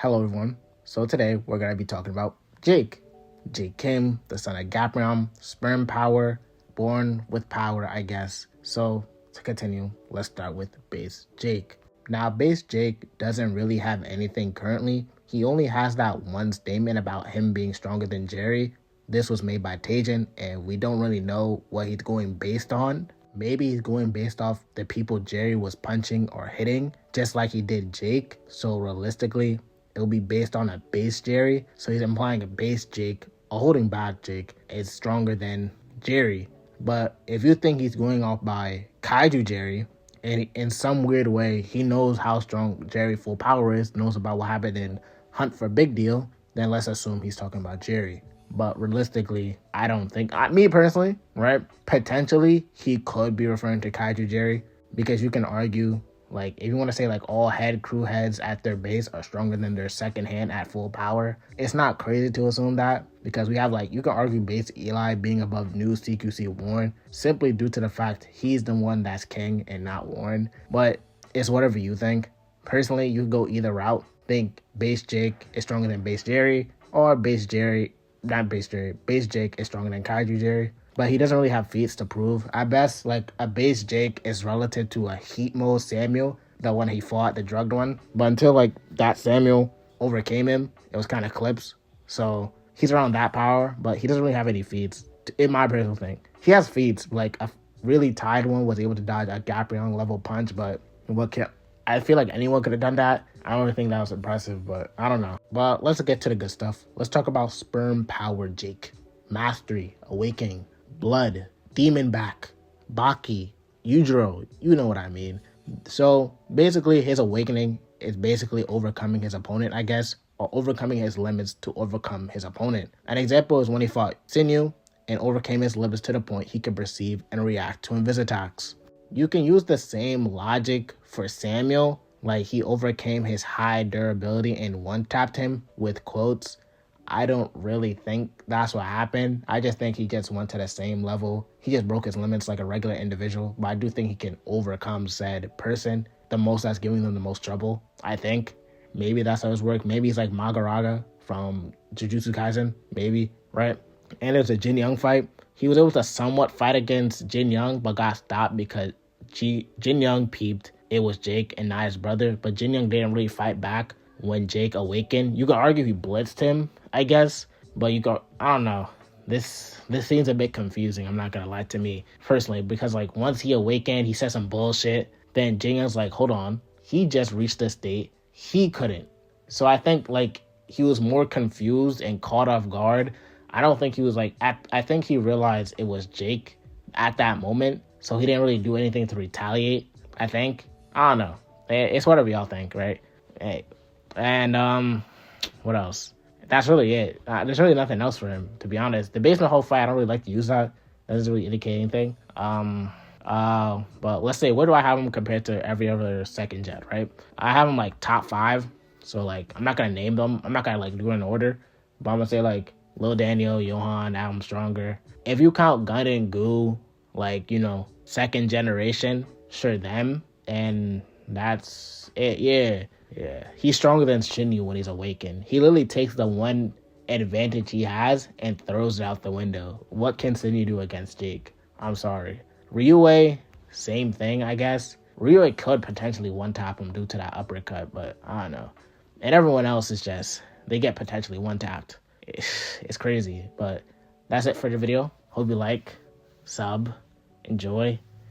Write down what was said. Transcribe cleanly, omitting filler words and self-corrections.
Hello everyone. So today we're going to be talking about Jake. Jake Kim, the son of Gabriel, sperm power, born with power, I guess. So to continue, let's start with base Jake. Now base Jake doesn't really have anything currently. He only has that one statement about him being stronger than Jerry. This was made by Tajan and we don't really know what he's going based on. Maybe he's going based off the people Jerry was punching or hitting, just like he did Jake. So realistically, it'll be based on a base Jerry. So he's implying a base Jake, a holding back Jake, is stronger than Jerry. But if you think he's going off by Kaiju Jerry, and in some weird way, he knows how strong Jerry full power is, knows about what happened in Hunt for Big Deal, then let's assume he's talking about Jerry. But realistically, I don't think, me personally, right? Potentially, he could be referring to Kaiju Jerry because you can argue, like, if you want to say, like, all crew heads at their base are stronger than their second hand at full power, it's not crazy to assume that because we have, like, you can argue base Eli being above new CQC Warren simply due to the fact he's the one that's king and not Warren. But it's whatever you think. Personally, you go either route. Think base Jake is stronger than base Jerry or base Jake is stronger than Kaiju Jerry. But he doesn't really have feats to prove. At best, like, a base Jake is relative to a heat mode Samuel, the one he fought, the drugged one. But until, like, that Samuel overcame him, it was kind of clips. So he's around that power, but he doesn't really have any feats, in my personal thing. He has feats, like a really tied one was able to dodge a Gabriel level punch, but I feel like anyone could have done that. I don't really think that was impressive, but I don't know. But let's get to the good stuff. Let's talk about sperm power Jake. Mastery, awakening, blood, demon back, Baki, Yujiro, you know what I mean. So basically his awakening is basically overcoming his opponent, I guess, or overcoming his limits to overcome his opponent. An example is when he fought Sinew and overcame his limits to the point he could perceive and react to invis attacks. You can use the same logic for Samuel, like he overcame his high durability and one-tapped him with quotes. I don't really think that's what happened. I just think he just went to the same level. He just broke his limits like a regular individual, but I do think he can overcome said person, the most that's giving them the most trouble. I think maybe that's how it's worked. Maybe he's like Magaraga from Jujutsu Kaisen, maybe, right? And there's a Jin Young fight. He was able to somewhat fight against Jin Young, but got stopped because Jin Young peeped it was Jake and not his brother. But Jin Young didn't really fight back when Jake awakened. You could argue he blitzed him, I guess, but I don't know. This seems a bit confusing, I'm not gonna lie, to me personally, because like once he awakened, he said some bullshit. Then Jin Young's like, hold on, he just reached this state, he couldn't. So I think like he was more confused and caught off guard. I don't think he was like, I think he realized it was Jake at that moment, so he didn't really do anything to retaliate, I think. I don't know. It's whatever y'all think, right? Hey. And, what else? That's really it. There's really nothing else for him, to be honest. The basement whole fight, I don't really like to use that. That doesn't really indicate anything. But let's say, where do I have him compared to every other second jet, right? I have him, like, top 5. So, like, I'm not going to name them. I'm not going to, like, do it in order. But I'm going to say, like, Lil Daniel, Johan, Adam Stronger. If you count Gun and Goo, like, you know, second generation, sure, them. And that's it, yeah. He's stronger than Shinyu when he's awakened. He literally takes the one advantage he has and throws it out the window. What can Shinyu do against Jake? I'm sorry. Ryue, same thing, I guess. Ryue could potentially one-tap him due to that uppercut, but I don't know. And everyone else is just, they get potentially one-tapped. It's crazy, but that's it for the video. Hope you like, sub, enjoy.